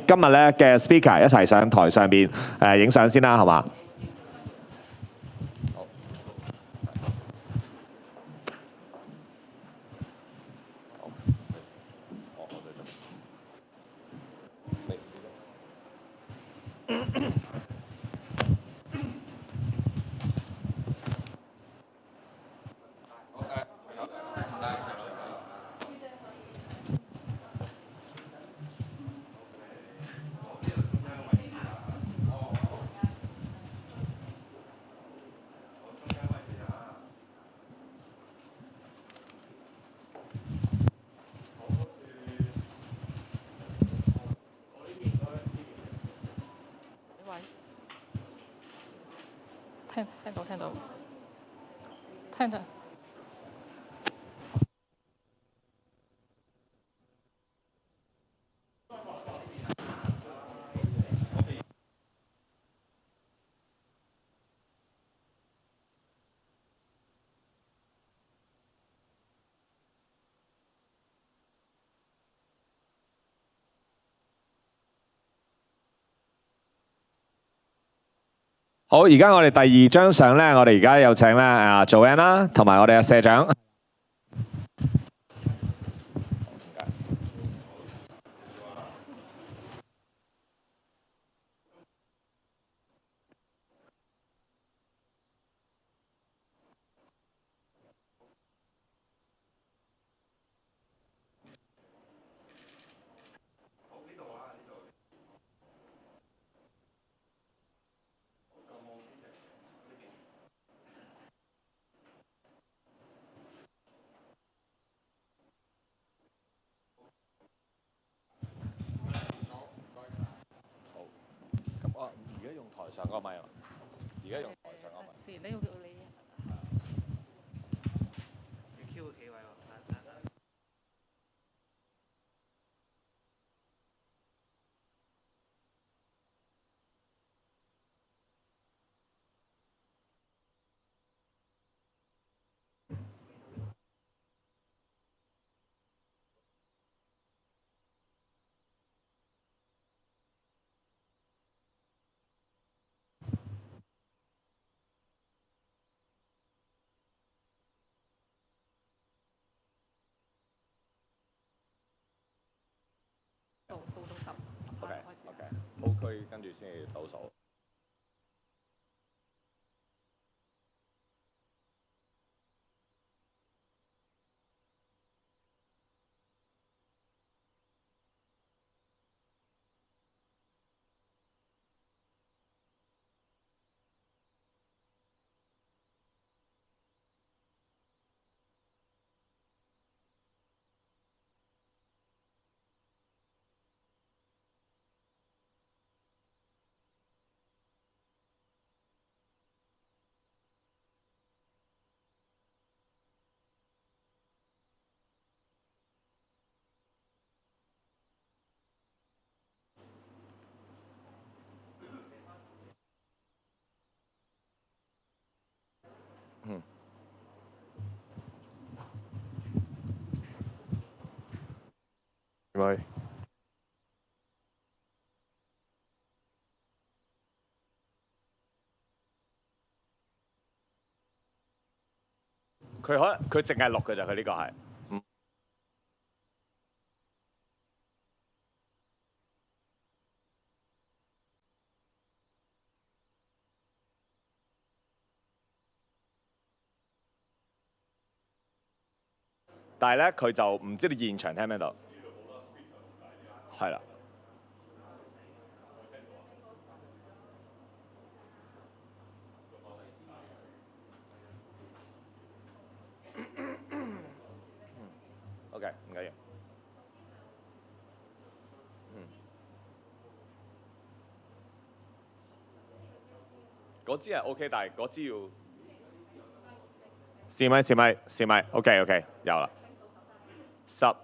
今日咧嘅 speaker 一齊上台上邊影相先啦，好嘛？聽到。好，而家我哋第二張相咧，我哋而家有請咧Joanne 啦，同埋我哋嘅社長。而家用台上嗰個咪啊！而家用台上嗰個咪。你要你。要 Q 個企位喎。到10。OK， 好區跟住先至倒數。喂。佢淨係錄嘅咋，佢呢個係。但係咧，佢就唔知你現場聽唔聽到。係啦。OK， 唔緊要。嗰支係 OK， 但係嗰支要試咪 OK， 有啦。10。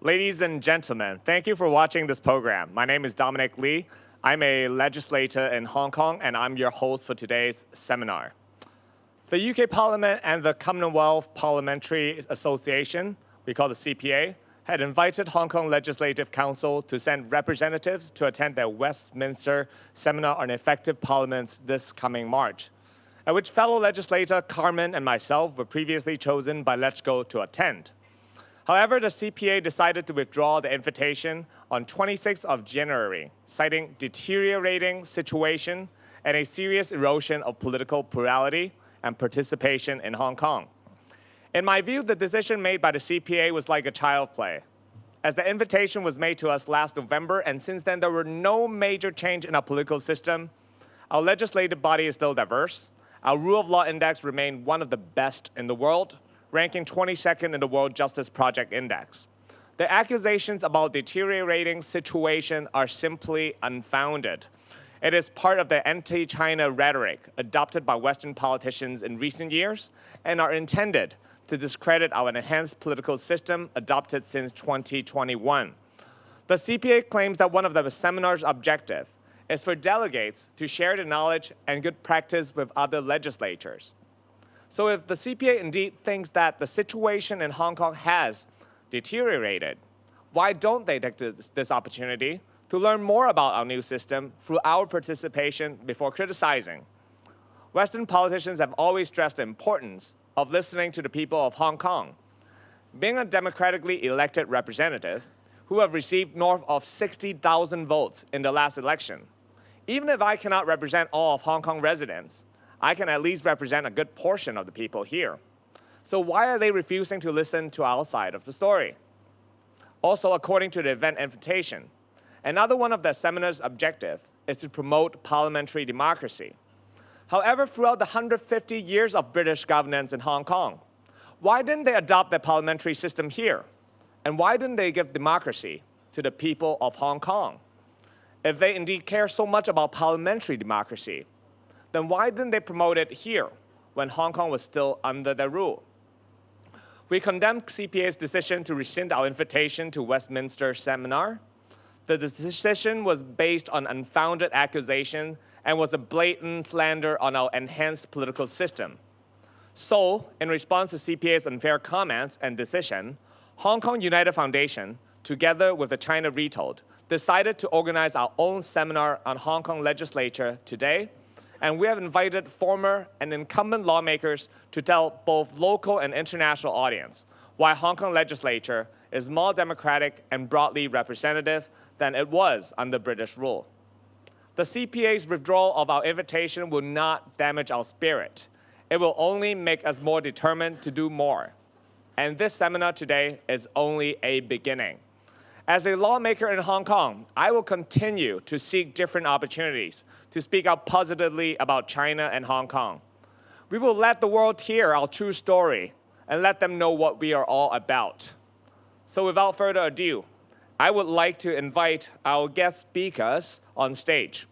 Ladies and gentlemen, thank you for watching this program. My name is Dominic Lee. I'm a legislator in Hong Kong, and I'm your host for today's seminar. The UK Parliament and the Commonwealth Parliamentary Association, we call the CPA, had invited Hong Kong Legislative Council to send representatives to attend their Westminster Seminar on Effective Parliaments this coming March, at which fellow legislator Carmen and myself were previously chosen by Let's Go to attend. However, the CPA decided to withdraw the invitation on 26th of January, citing deteriorating situation and a serious erosion of political plurality and participation in Hong Kong. In my view, the decision made by the CPA was like a child play, as the invitation was made to us last November, and since then there were no major change in our political system. Our legislative body is still diverse. Our rule of law index remained one of the best in the world, ranking 22nd in the World Justice Project Index. The accusations about deteriorating situation are simply unfounded. It is part of the anti-China rhetoric adopted by Western politicians in recent years and are intended to discredit our enhanced political system adopted since 2021. The CPA claims that one of the seminar's objectives is for delegates to share the knowledge and good practice with other legislatures. So if the CPA indeed thinks that the situation in Hong Kong has deteriorated, why don't they take this opportunity to learn more about our new system through our participation before criticizing? Western politicians have always stressed the importance of listening to the people of Hong Kong. Being a democratically elected representative who have received north of 60,000 votes in the last election, even if I cannot represent all of Hong Kong residents, I can at least represent a good portion of the people here. So why are they refusing to listen to our side of the story? Also, according to the event invitation, another one of the seminar's objectives is to promote parliamentary democracy. However, throughout the 150 years of British governance in Hong Kong, why didn't they adopt the parliamentary system here? And why didn't they give democracy to the people of Hong Kong? If they indeed care so much about parliamentary democracy, then why didn't they promote it here when Hong Kong was still under their rule? We condemn CPA's decision to rescind our invitation to Westminster seminar. The decision was based on unfounded accusation and was a blatant slander on our enhanced political system. So, in response to CPA's unfair comments and decision, Hong Kong United Foundation, together with the China Retold, decided to organize our own seminar on Hong Kong legislature today, and we have invited former and incumbent lawmakers to tell both local and international audience why Hong Kong legislature is more democratic and broadly representative than it was under British rule. The CPA's withdrawal of our invitation will not damage our spirit. It will only make us more determined to do more. And this seminar today is only a beginning. As a lawmaker in Hong Kong, I will continue to seek different opportunities to speak out positively about China and Hong Kong. We will let the world hear our true story and let them know what we are all about. So without further ado, I would like to invite our guest speakers on stage.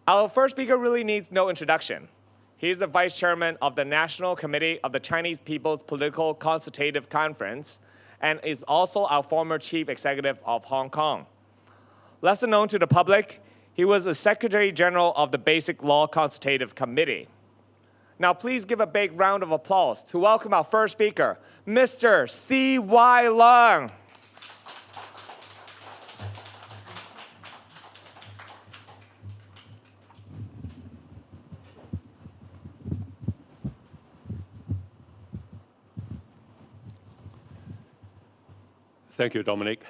Our first speaker really needs no introduction. He is the Vice Chairman of the National Committee of the Chinese People's Political Consultative Conference and is also our former Chief Executive of Hong Kong. Lesser known to the public, he was the Secretary General of the Basic Law Consultative Committee. Now please give a big round of applause to welcome our first speaker, Mr. C.Y. Leung. Thank you, Dominic.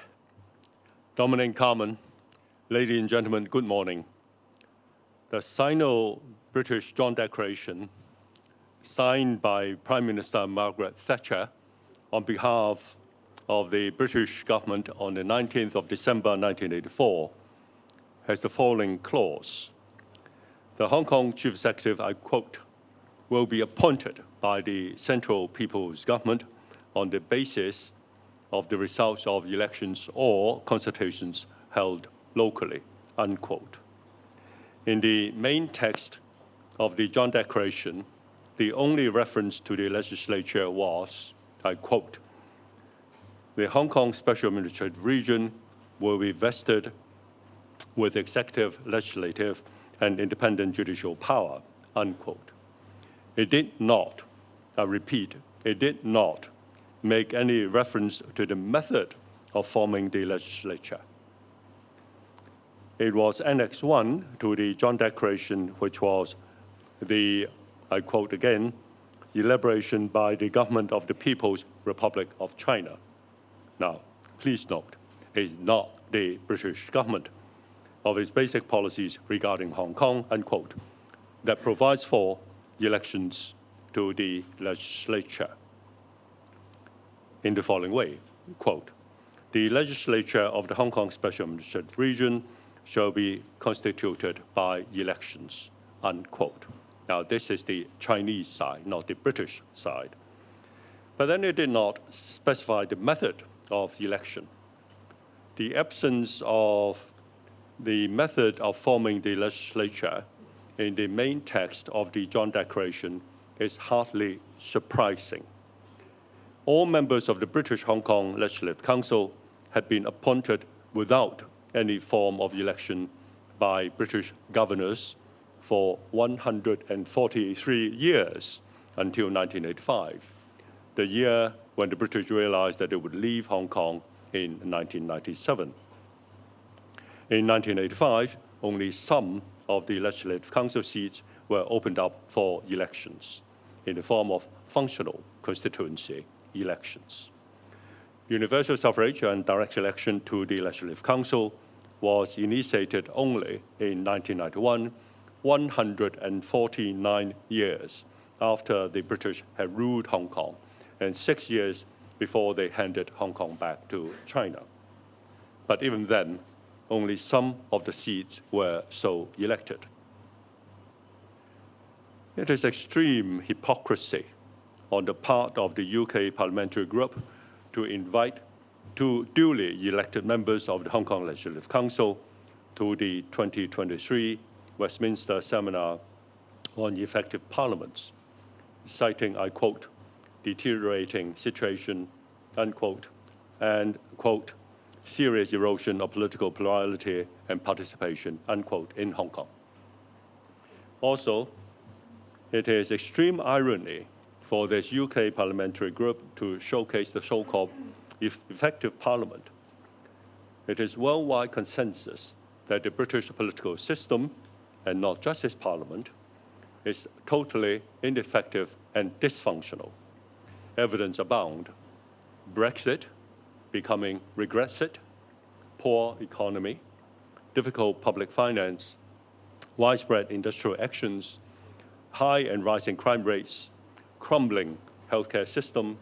Dominic, Carmen, ladies and gentlemen, good morning. The Sino-British Joint Declaration, signed by Prime Minister Margaret Thatcher on behalf of the British government on the 19th of December 1984, has the following clause. The Hong Kong Chief Executive, I quote, will be appointed by the Central People's Government on the basis of the results of elections or consultations held locally, unquote. In the main text of the Joint Declaration, the only reference to the legislature was, I quote, the Hong Kong Special Administrative Region will be vested with executive, legislative, and independent judicial power, unquote. It did not, I repeat, it did not make any reference to the method of forming the legislature. It was Annex 1 to the Joint Declaration, which was the, I quote again, elaboration by the government of the People's Republic of China. Now, please note, it is not the British government of its basic policies regarding Hong Kong, unquote, that provides for elections to the legislature in the following way, quote, the legislature of the Hong Kong Special Administrative Region shall be constituted by elections, unquote. Now, this is the Chinese side, not the British side. But then it did not specify the method of election. The absence of the method of forming the legislature in the main text of the Joint Declaration is hardly surprising. All members of the British Hong Kong Legislative Council had been appointed without any form of election by British governors for 143 years until 1985, the year when the British realized that they would leave Hong Kong in 1997. In 1985, only some of the Legislative Council seats were opened up for elections in the form of functional constituency elections. Universal suffrage and direct election to the Legislative Council was initiated only in 1991, 149 years after the British had ruled Hong Kong, and 6 years before they handed Hong Kong back to China. But even then, only some of the seats were so elected. It is extreme hypocrisy on the part of the UK parliamentary group to invite two duly elected members of the Hong Kong Legislative Council to the 2023 Westminster Seminar on Effective Parliaments, citing, I quote, deteriorating situation, unquote, and, quote, serious erosion of political plurality and participation, unquote, in Hong Kong. Also, it is extreme irony for this UK parliamentary group to showcase the so-called effective parliament. It is worldwide consensus that the British political system, and not just its parliament, is totally ineffective and dysfunctional. Evidence abound. Brexit becoming Regrexit, poor economy, difficult public finance, widespread industrial actions, high and rising crime rates, crumbling healthcare system,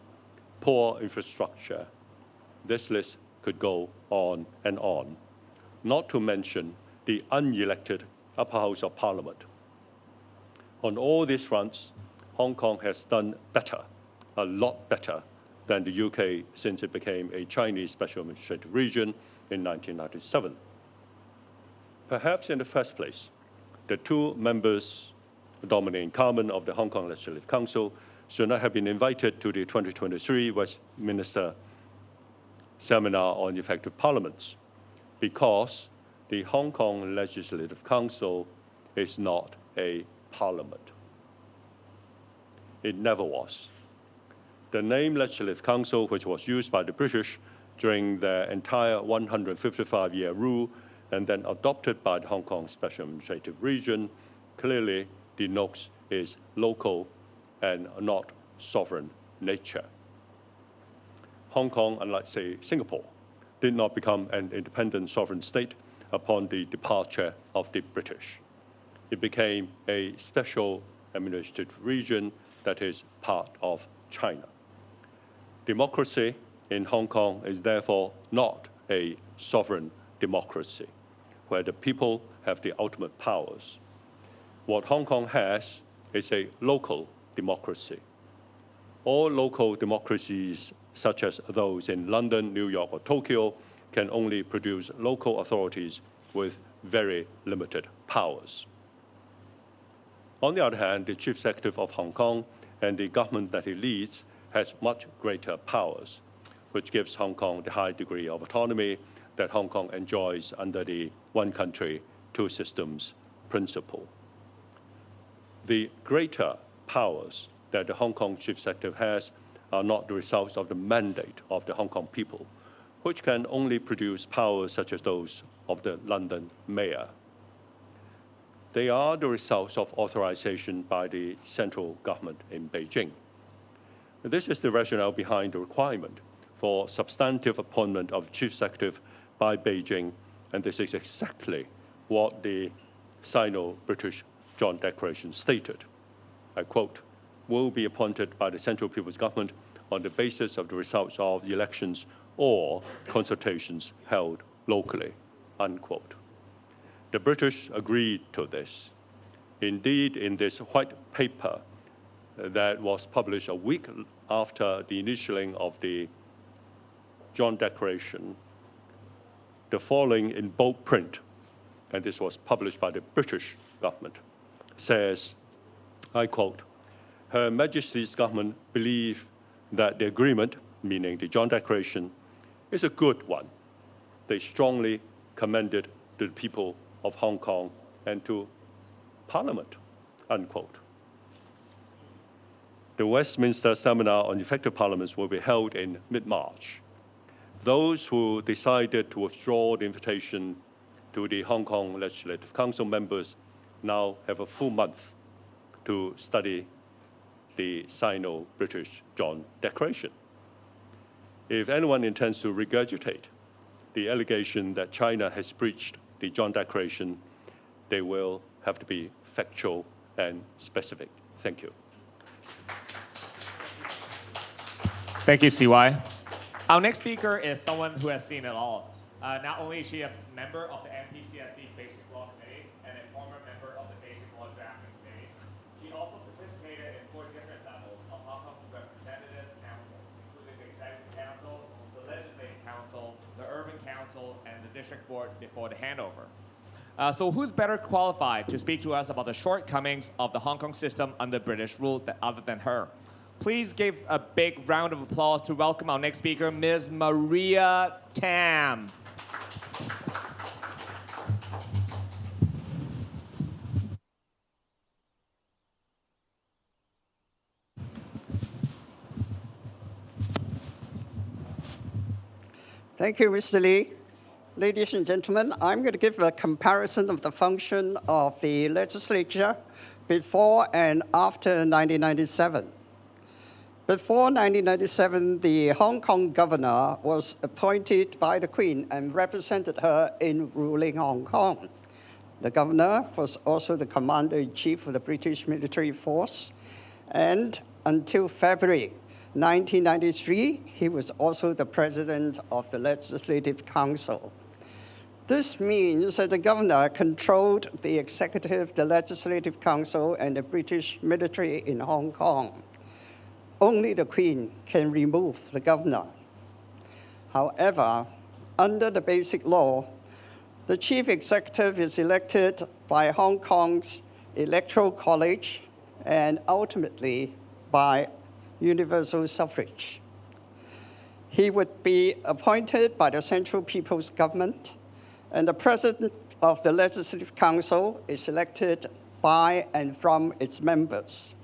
poor infrastructure. This list could go on and on, not to mention the unelected upper house of parliament. On all these fronts, Hong Kong has done better, a lot better, than the UK since it became a Chinese special administrative region in 1997. Perhaps in the first place, the two members, Dominic and Carmen, of the Hong Kong Legislative Council should not have been invited to the 2023 Westminster Seminar on Effective Parliaments, because the Hong Kong Legislative Council is not a parliament. It never was. The name Legislative Council, which was used by the British during their entire 155-year rule and then adopted by the Hong Kong Special Administrative Region, clearly denotes its local and not sovereign nature. Hong Kong, unlike, say, Singapore, did not become an independent sovereign state upon the departure of the British. It became a special administrative region that is part of China. Democracy in Hong Kong is therefore not a sovereign democracy, where the people have the ultimate powers. What Hong Kong has is a local democracy. All local democracies, such as those in London, New York, or Tokyo, can only produce local authorities with very limited powers. On the other hand, the Chief Executive of Hong Kong and the government that he leads has much greater powers. which gives Hong Kong the high degree of autonomy that Hong Kong enjoys under the one country, two systems principle. The greater powers that the Hong Kong Chief Executive has are not the results of the mandate of the Hong Kong people, which can only produce powers such as those of the London mayor. They are the results of authorization by the central government in Beijing. This is the rationale behind the requirement for substantive appointment of Chief Executive by Beijing, and this is exactly what the Sino-British Joint Declaration stated. I quote, "will be appointed by the Central People's Government on the basis of the results of the elections or consultations held locally," unquote. The British agreed to this. Indeed, in this white paper that was published a week after the initialing of the Joint Declaration, the following in bold print, and this was published by the British government, says, I quote, "Her Majesty's government believe that the agreement," meaning the Joint Declaration, "is a good one. They strongly commend it to the people of Hong Kong and to Parliament," unquote. The Westminster Seminar on Effective Parliaments will be held in mid-March. Those who decided to withdraw the invitation to the Hong Kong Legislative Council members now have a full month to study the Sino-British Joint Declaration. If anyone intends to regurgitate the allegation that China has breached the Joint Declaration, they will have to be factual and specific. Thank you. Thank you, CY. Our next speaker is someone who has seen it all. Not only is she a member of the MPCSC Basic Law Committee and a former member of the Basic Law Drafting Committee, she also participated in 4 different levels of Hong Kong's Representative Council, including the Executive Council, the Legislative Council, the Urban Council, and the District Board before the handover. So who's better qualified to speak to us about the shortcomings of the Hong Kong system under British rule other than her? Please give a big round of applause to welcome our next speaker, Ms. Maria Tam. Thank you, Mr. Lee. Ladies and gentlemen, I'm going to give a comparison of the function of the legislature before and after 1997. Before 1997, the Hong Kong governor was appointed by the Queen and represented her in ruling Hong Kong. The governor was also the commander-in-chief of the British military force, and until February 1993, he was also the president of the Legislative Council. This means that the governor controlled the executive, the Legislative Council, and the British military in Hong Kong. Only the Queen can remove the governor. However, under the Basic Law, the chief executive is elected by Hong Kong's Electoral College and ultimately by universal suffrage. He would be appointed by the Central People's Government, and the president of the Legislative Council is elected by and from its members.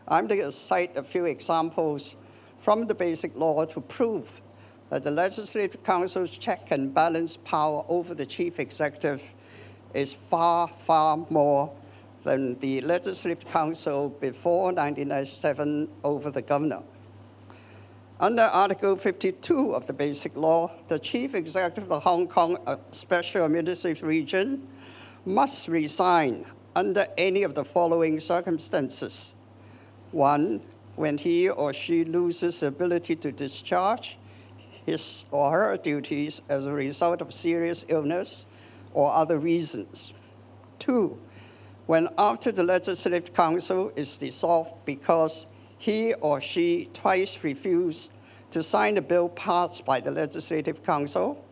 I'm going to cite a few examples from the Basic Law to prove that the Legislative Council's check and balance power over the chief executive is far, far more than the Legislative Council before 1997 over the governor. Under Article 52 of the Basic Law, the chief executive of the Hong Kong Special Administrative Region must resign under any of the following circumstances. 1, when he or she loses the ability to discharge his or her duties as a result of serious illness or other reasons. 2, when after the Legislative Council is dissolved because he or she twice refused to sign a bill passed by the Legislative Council,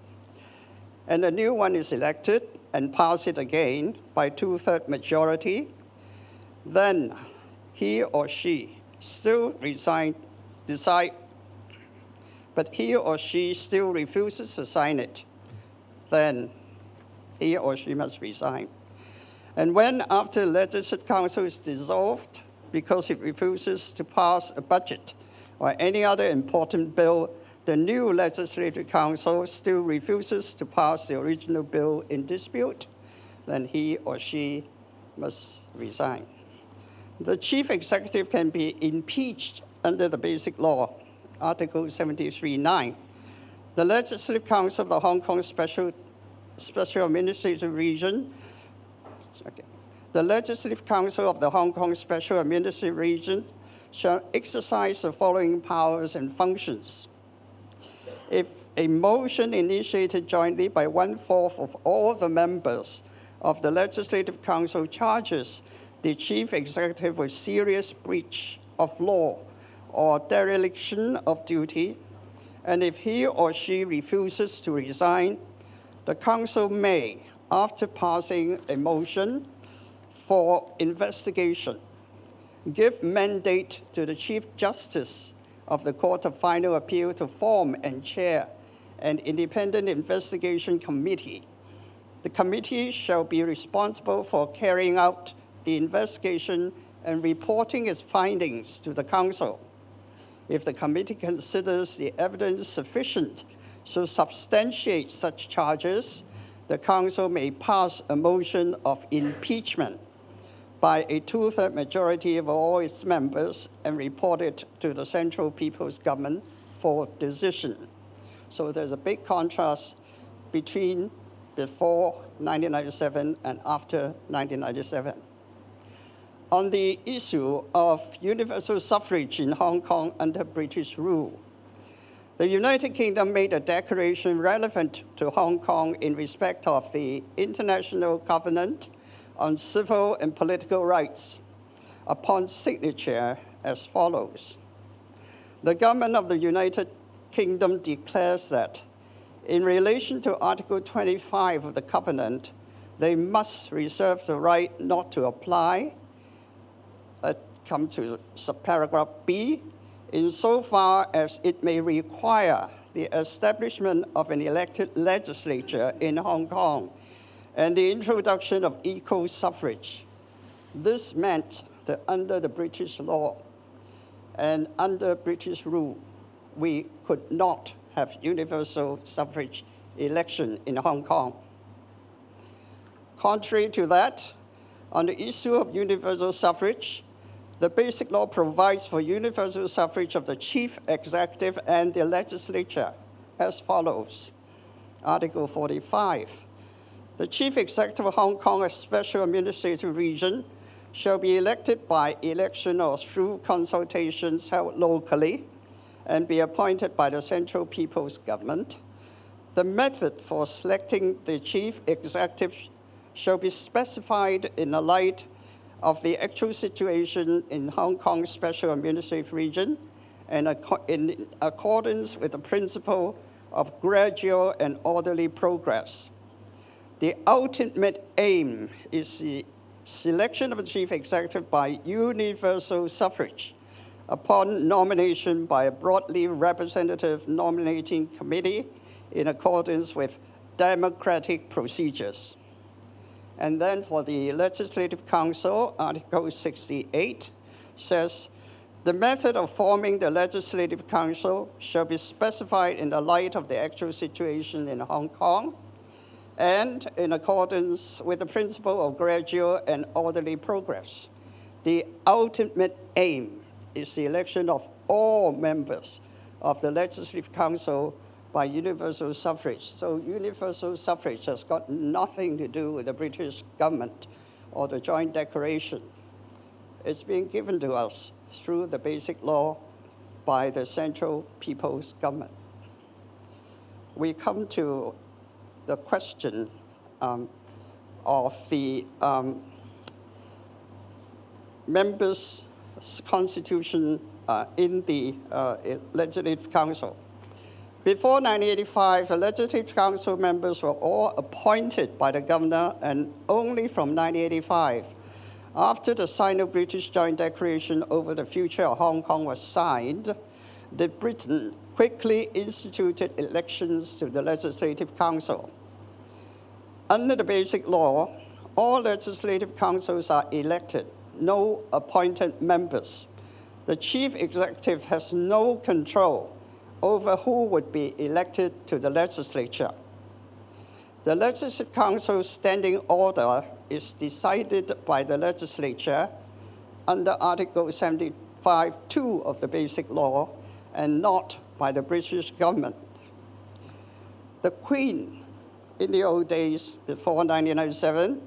and a new one is elected and pass it again by 2/3 majority, then he or she still decide, but he or she still refuses to sign it, then he or she must resign. And when, after the Legislative Council is dissolved because it refuses to pass a budget or any other important bill, the new Legislative Council still refuses to pass the original bill in dispute, then he or she must resign. The chief executive can be impeached under the Basic Law, Article 73(9). The Legislative Council of the Hong Kong Special Administrative Region, the Legislative Council of the Hong Kong Special Administrative Region shall exercise the following powers and functions. If a motion initiated jointly by 1/4 of all the members of the Legislative Council charges the chief executive with serious breach of law or dereliction of duty, and if he or she refuses to resign, the council may, after passing a motion for investigation, give mandate to the Chief Justice of the Court of Final Appeal to form and chair an independent investigation committee. The committee shall be responsible for carrying out the investigation and reporting its findings to the council. If the committee considers the evidence sufficient to substantiate such charges, the council may pass a motion of impeachment by a 2/3 majority of all its members and report it to the Central People's Government for decision. So there's a big contrast between before 1997 and after 1997. On the issue of universal suffrage in Hong Kong under British rule, the United Kingdom made a declaration relevant to Hong Kong in respect of the International Covenant on Civil and Political Rights upon signature as follows. The government of the United Kingdom declares that in relation to Article 25 of the Covenant, they must reserve the right not to apply, come to subparagraph B, insofar as it may require the establishment of an elected legislature in Hong Kong and the introduction of equal suffrage. This meant that under the British law and under British rule, we could not have universal suffrage election in Hong Kong. Contrary to that, on the issue of universal suffrage, the Basic Law provides for universal suffrage of the Chief Executive and the Legislature as follows. Article 45. The Chief Executive of Hong Kong, a special administrative region, shall be elected by election or through consultations held locally and be appointed by the Central People's Government. The method for selecting the Chief Executive shall be specified in the light of the actual situation in Hong Kong's Special Administrative Region and in accordance with the principle of gradual and orderly progress. The ultimate aim is the selection of a Chief Executive by universal suffrage upon nomination by a broadly representative nominating committee in accordance with democratic procedures. And then for the Legislative Council, Article 68 says, the method of forming the Legislative Council shall be specified in the light of the actual situation in Hong Kong and in accordance with the principle of gradual and orderly progress. The ultimate aim is the election of all members of the Legislative Council by universal suffrage. So universal suffrage has got nothing to do with the British government or the Joint Declaration. It's being given to us through the Basic Law by the Central People's Government. We come to the question of the members' constitution in the Legislative Council. Before 1985, the Legislative Council members were all appointed by the governor, and only from 1985, after the Sino-British Joint Declaration over the future of Hong Kong was signed, did Britain quickly instituted elections to the Legislative Council. Under the Basic Law, all legislative councils are elected, no appointed members. The chief executive has no control over who would be elected to the legislature. The Legislative Council's standing order is decided by the legislature under Article 75(2) of the Basic Law and not by the British government. The Queen, in the old days before 1997,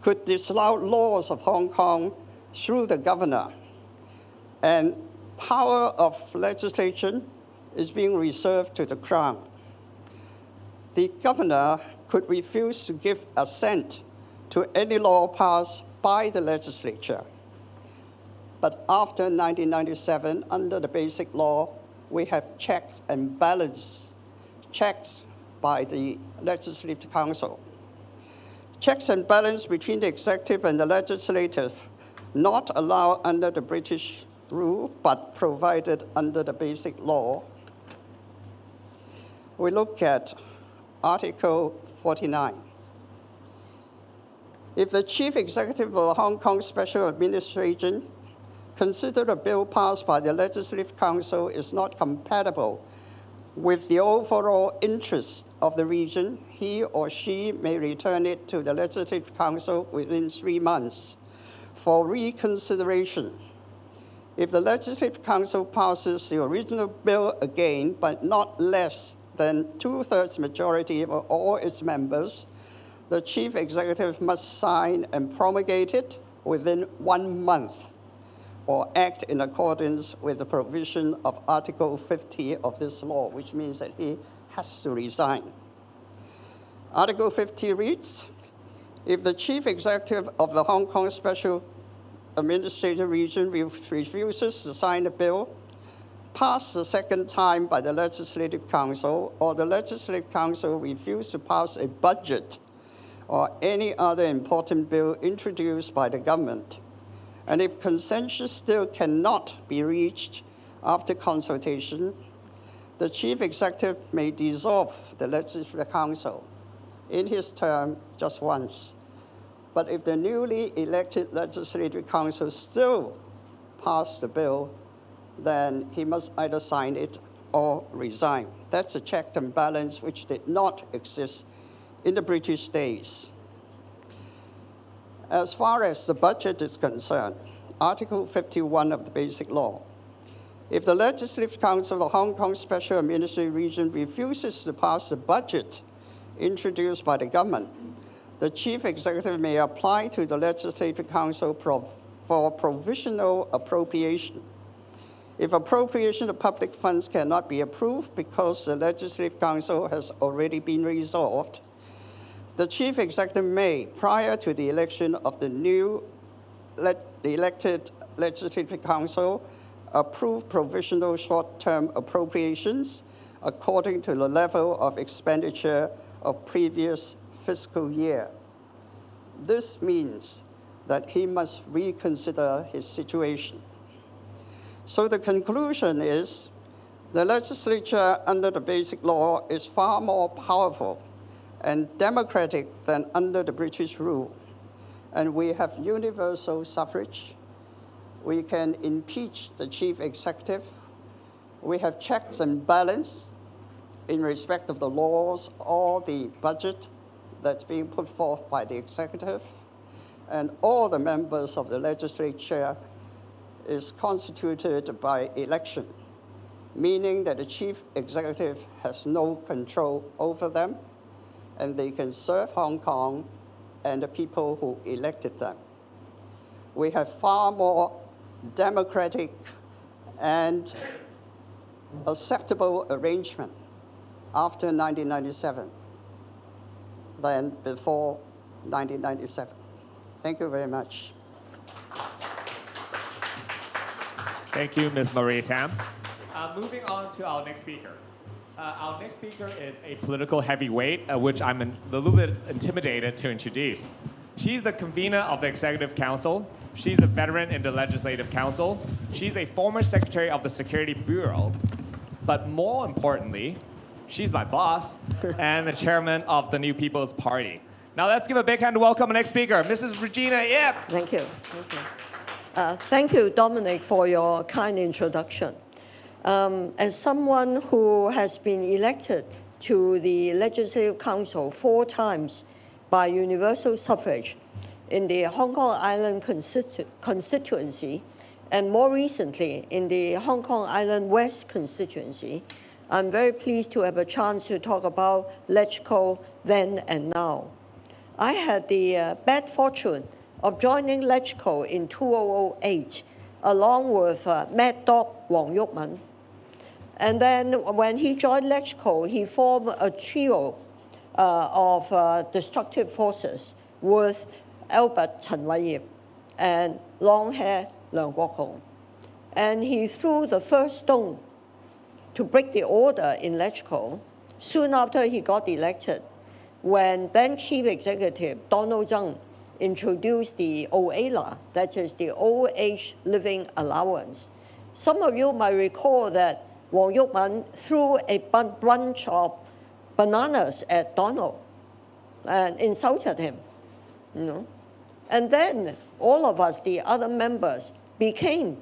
could disallow laws of Hong Kong through the governor, and power of legislation is being reserved to the Crown. The governor could refuse to give assent to any law passed by the legislature. But after 1997, under the Basic Law, we have checks and balances, checks by the Legislative Council. Checks and balance between the executive and the legislative, not allowed under the British rule, but provided under the Basic Law. We look at Article 49. If the chief executive of the Hong Kong Special Administration consider a bill passed by the Legislative Council is not compatible with the overall interests of the region, he or she may return it to the Legislative Council within 3 months for reconsideration. If the Legislative Council passes the original bill again, but not less than 2/3 majority of all its members, the chief executive must sign and promulgate it within 1 month, or act in accordance with the provision of Article 50 of this law, which means that he has to resign. Article 50 reads, if the chief executive of the Hong Kong Special Administrative Region refuses to sign the bill, passed the second time by the Legislative Council, or the Legislative Council refuses to pass a budget or any other important bill introduced by the government, and if consensus still cannot be reached after consultation, the chief executive may dissolve the Legislative Council in his term just once. But if the newly elected Legislative Council still pass the bill, then he must either sign it or resign. That's a check and balance which did not exist in the British days. As far as the budget is concerned, Article 51 of the Basic Law, if the Legislative Council of the Hong Kong Special Administrative Region refuses to pass the budget introduced by the government, the chief executive may apply to the Legislative Council for provisional appropriation. If appropriation of public funds cannot be approved because the Legislative Council has already been resolved, the chief executive may, prior to the election of the new elected Legislative Council, approve provisional short-term appropriations according to the level of expenditure of previous fiscal year. This means that he must reconsider his situation. So the conclusion is the legislature under the Basic Law is far more powerful and democratic than under the British rule. And we have universal suffrage. We can impeach the chief executive. We have checks and balance in respect of the laws or the budget that's being put forth by the executive. And all the members of the legislature is constituted by election, meaning that the chief executive has no control over them, and they can serve Hong Kong and the people who elected them. We have far more democratic and acceptable arrangement after 1997 than before 1997. Thank you very much. Thank you, Ms. Maria Tam. Moving on to our next speaker. Our next speaker is a political heavyweight, which I'm a little bit intimidated to introduce. She's the convener of the Executive Council. She's a veteran in the Legislative Council. She's a former Secretary of the Security Bureau. but more importantly, she's my boss and the chairman of the New People's Party. Now let's give a big hand to welcome our next speaker, Mrs. Regina Ip. Thank you. Thank you. Thank you, Dominic, for your kind introduction. As someone who has been elected to the Legislative Council 4 times by universal suffrage in the Hong Kong Island constituency, and more recently in the Hong Kong Island West constituency, I'm very pleased to have a chance to talk about LegCo then and now. I had the bad fortune of joining LegCo in 2008, along with Mad Dog Wong Yuk Man. And then when he joined LegCo, he formed a trio of destructive forces with Albert Chen Wai-yip and long hair Leung Kwok-hong. And he threw the first stone to break the order in LegCo soon after he got elected, when then Chief Executive Donald Tsang introduced the OALA, that is the Old Age Living Allowance. Some of you might recall that Wong Yuk Man threw a bunch of bananas at Donald and insulted him, you know. And then all of us, the other members, became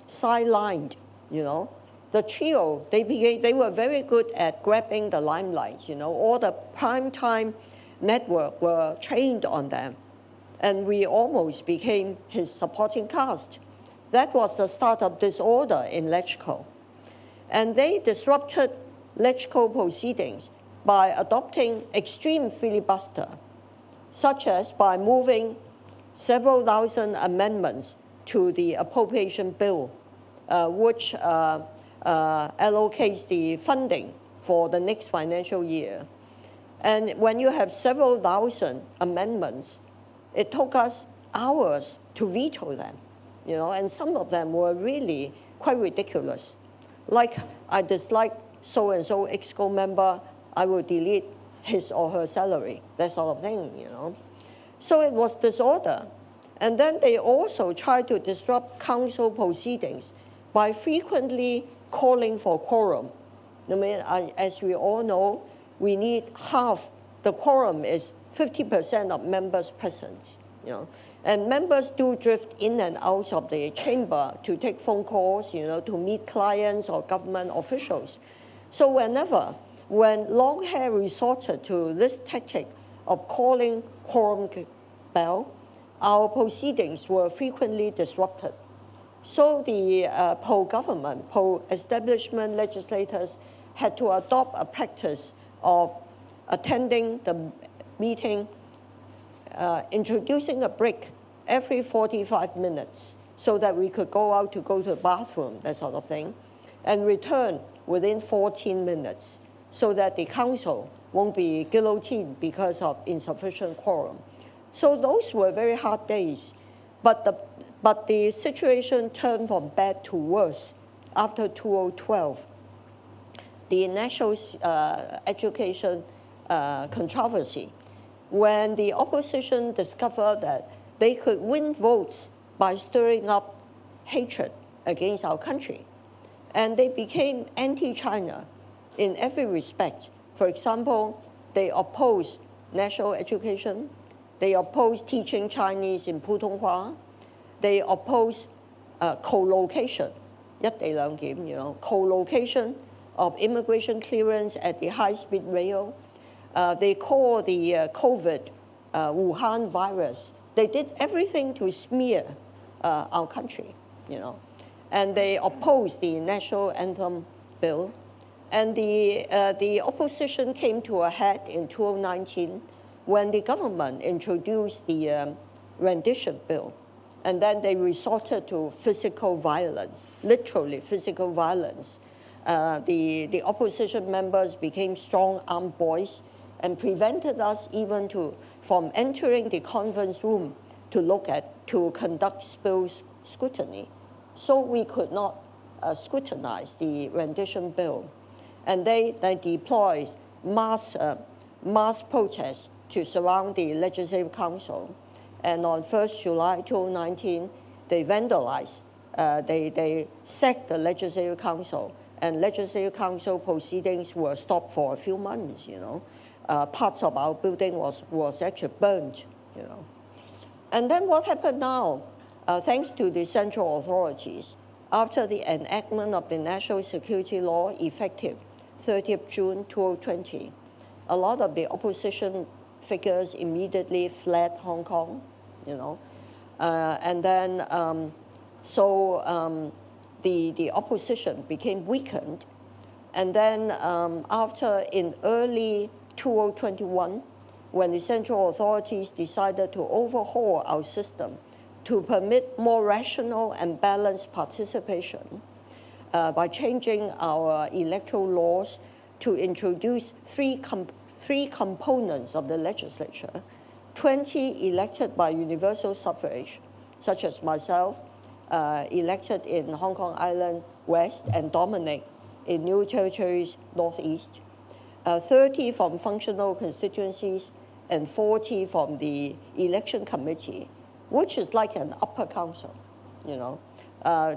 sidelined, you know. The trio, they were very good at grabbing the limelight, you know. All the primetime network were trained on them. And we almost became his supporting cast. That was the start of disorder in LegCo. And they disrupted LegCo proceedings by adopting extreme filibuster, such as by moving several thousand amendments to the appropriation bill, which allocates the funding for the next financial year. And when you have several thousand amendments, it took us hours to veto them, you know, and some of them were really quite ridiculous. Like, I dislike so-and-so EXCO member, I will delete his or her salary, that sort of thing, you know. So it was disorder. And then they also tried to disrupt council proceedings by frequently calling for quorum. I mean, as we all know, we need half, the quorum is 50% of members present, you know. And members do drift in and out of the chamber to take phone calls, you know, to meet clients or government officials. So when long hair resorted to this tactic of calling quorum bell, our proceedings were frequently disrupted. So the pro-government, pro-establishment legislators had to adopt a practice of attending the meeting, introducing a break every 45 minutes so that we could go out to go to the bathroom, that sort of thing, and return within 14 minutes so that the council won't be guillotined because of insufficient quorum. So those were very hard days, but the situation turned from bad to worse after 2012. The national education controversy, when the opposition discovered that they could win votes by stirring up hatred against our country. And they became anti-China in every respect. For example, they opposed national education. They opposed teaching Chinese in Putonghua. They opposed co-location, 一地兩檢, you know, co-location of immigration clearance at the high-speed rail. They call the COVID Wuhan virus. They did everything to smear our country, you know. And they opposed the national anthem bill. And the opposition came to a head in 2019 when the government introduced the rendition bill. And then they resorted to physical violence, literally physical violence. The opposition members became strong-armed boys and prevented us even from entering the conference room to conduct spill scrutiny. So we could not scrutinize the rendition bill. And they deployed mass protests to surround the Legislative Council. And on 1st July 2019, they vandalized, they sacked the Legislative Council and Legislative Council proceedings were stopped for a few months, Parts of our building was actually burned, And then what happened now? Thanks to the central authorities, after the enactment of the National Security Law effective 30th June 2020, a lot of the opposition figures immediately fled Hong Kong, and then the opposition became weakened. And then after, in early 2021, when the central authorities decided to overhaul our system to permit more rational and balanced participation by changing our electoral laws to introduce three components of the legislature, 20 elected by universal suffrage, such as myself, elected in Hong Kong Island West, and Dominic in New Territories Northeast, 30 from functional constituencies, and 40 from the election committee, which is like an upper council,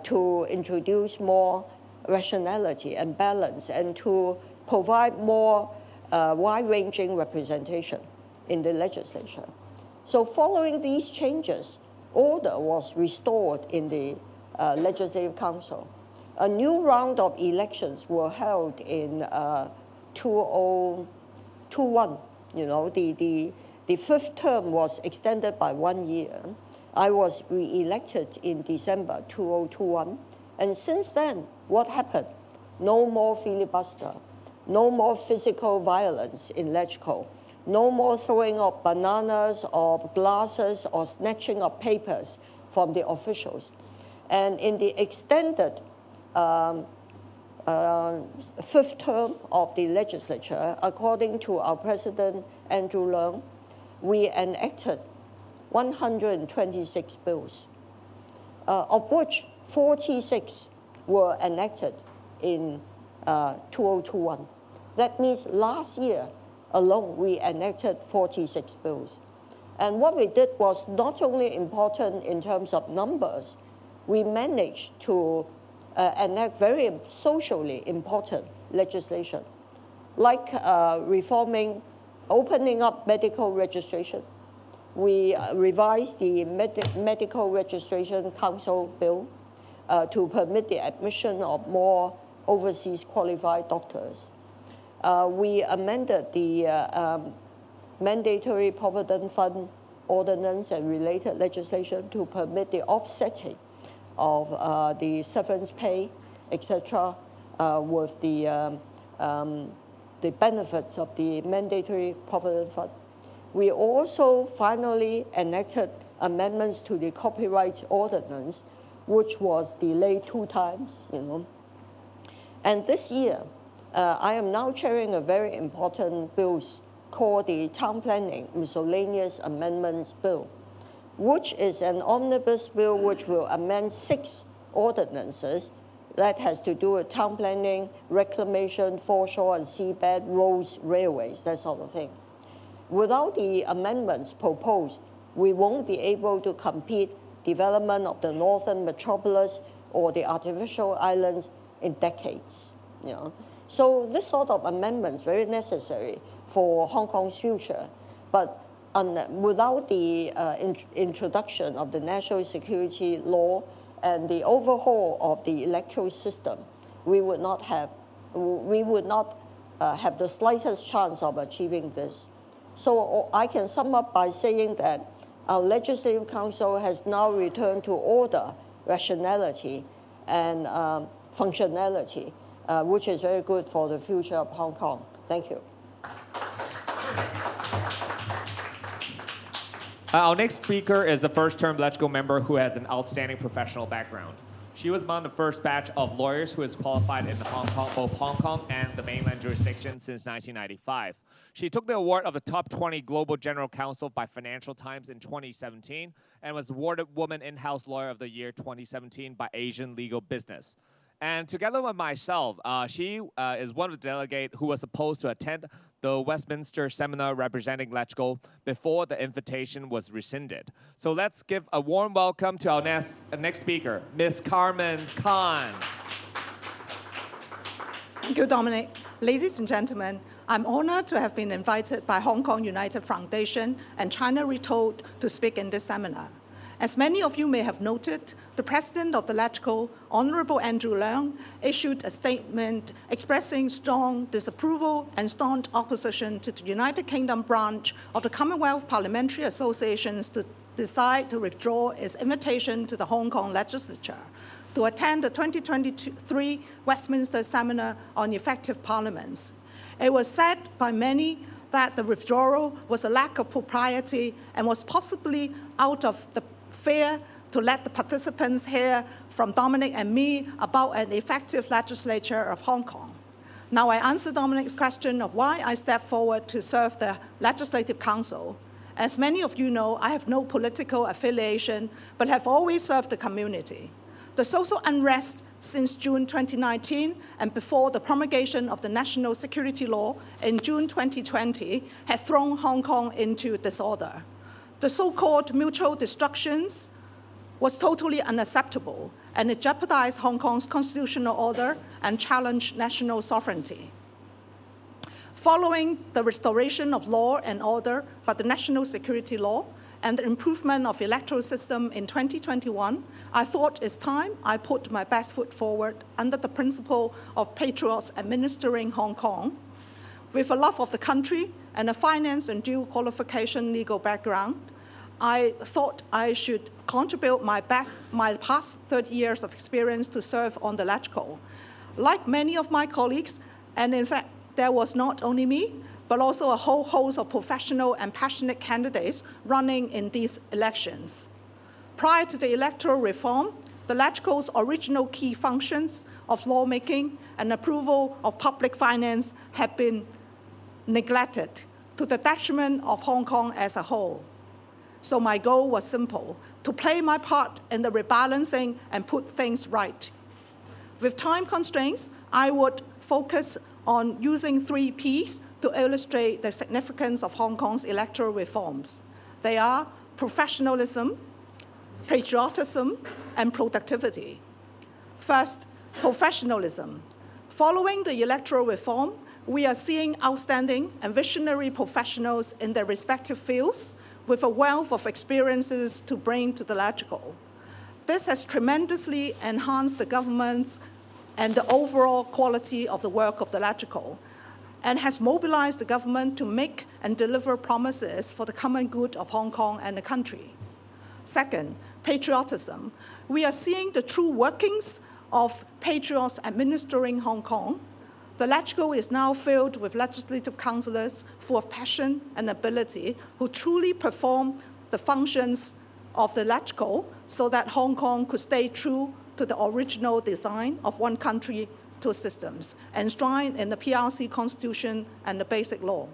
to introduce more rationality and balance and to provide more wide-ranging representation in the legislature. So following these changes, order was restored in the Legislative Council. A new round of elections were held in 2021. The fifth term was extended by 1 year. I was re-elected in December 2021. And since then, what happened? No more filibuster, no more physical violence in LegCo, no more throwing of bananas or glasses or snatching of papers from the officials. And in the extended fifth term of the legislature, according to our President Andrew Leung, we enacted 126 bills, of which 46 were enacted in 2021. That means last year alone, we enacted 46 bills. And what we did was not only important in terms of numbers, we managed to enact very socially important legislation, like opening up medical registration. We revised the Medical Registration Council Bill to permit the admission of more overseas qualified doctors. We amended the Mandatory Provident Fund Ordinance and related legislation to permit the offsetting of the severance pay, etc., with the benefits of the Mandatory Provident Fund. We also finally enacted amendments to the Copyright Ordinance, which was delayed 2 times, And this year, I am now chairing a very important bill called the Town Planning Miscellaneous Amendments Bill, which is an omnibus bill which will amend 6 ordinances that has to do with town planning, reclamation, foreshore and seabed, roads, railways, that sort of thing. Without the amendments proposed, we won't be able to compete development of the northern metropolis or the artificial islands in decades. So this sort of amendments very necessary for Hong Kong's future, but without the introduction of the national security law and the overhaul of the electoral system, we would not have the slightest chance of achieving this. So I can sum up by saying that our Legislative Council has now returned to order, rationality, and functionality, which is very good for the future of Hong Kong. Thank you. Our next speaker is a first-term LegCo member who has an outstanding professional background. She was among the first batch of lawyers who is qualified in both Hong Kong and the mainland jurisdiction since 1995. She took the award of the top 20 Global General Counsel by Financial Times in 2017 and was awarded Woman In-House Lawyer of the Year 2017 by Asian Legal Business. And together with myself, she is one of the delegates who was supposed to attend the Westminster seminar representing LegCo before the invitation was rescinded. So let's give a warm welcome to our next speaker, Ms. Carmen Khan. Thank you, Dominic. Ladies and gentlemen, I'm honored to have been invited by Hong Kong United Foundation and China Retold to speak in this seminar. As many of you may have noted, the President of the LegCo, Honorable Andrew Leung, issued a statement expressing strong disapproval and staunch opposition to the United Kingdom branch of the Commonwealth Parliamentary Associations to decide to withdraw its invitation to the Hong Kong legislature to attend the 2023 Westminster Seminar on Effective Parliaments. It was said by many that the withdrawal was a lack of propriety and was possibly out of the fear to let the participants hear from Dominic and me about an effective legislature of Hong Kong. Now I answer Dominic's question of why I stepped forward to serve the Legislative Council. As many of you know, I have no political affiliation, but have always served the community. The social unrest since June 2019 and before the promulgation of the National Security Law in June 2020 had thrown Hong Kong into disorder. The so-called mutual destructions was totally unacceptable, and it jeopardized Hong Kong's constitutional order and challenged national sovereignty. Following the restoration of law and order by the National Security Law and the improvement of the electoral system in 2021, I thought it's time I put my best foot forward under the principle of patriots administering Hong Kong. With a love of the country and a finance and dual qualification legal background, I thought I should contribute my past 30 years of experience to serve on the LegCo. Like many of my colleagues, and in fact, there was not only me, but also a whole host of professional and passionate candidates running in these elections. Prior to the electoral reform, the LegCo's original key functions of lawmaking and approval of public finance had been neglected to the detriment of Hong Kong as a whole. So my goal was simple, to play my part in the rebalancing and put things right. With time constraints, I would focus on using 3 Ps to illustrate the significance of Hong Kong's electoral reforms. They are professionalism, patriotism, and productivity. First, professionalism. Following the electoral reform, we are seeing outstanding and visionary professionals in their respective fields with a wealth of experiences to bring to the LegCo. This has tremendously enhanced the government's and the overall quality of the work of the LegCo, and has mobilized the government to make and deliver promises for the common good of Hong Kong and the country. Second, patriotism. We are seeing the true workings of patriots administering Hong Kong. The LegCo is now filled with legislative councillors full of passion and ability who truly perform the functions of the LegCo so that Hong Kong could stay true to the original design of one country, two systems, enshrined in the PRC Constitution and the Basic Law.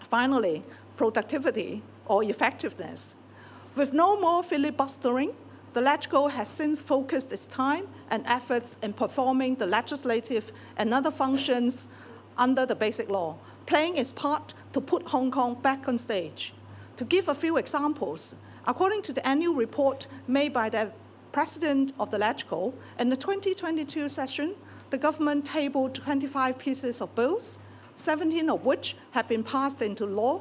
Finally, productivity or effectiveness. With no more filibustering, the LegCo has since focused its time and efforts in performing the legislative and other functions under the Basic Law, playing its part to put Hong Kong back on stage. To give a few examples, according to the annual report made by the President of the LegCo, in the 2022 session, the government tabled 25 pieces of bills, 17 of which have been passed into law.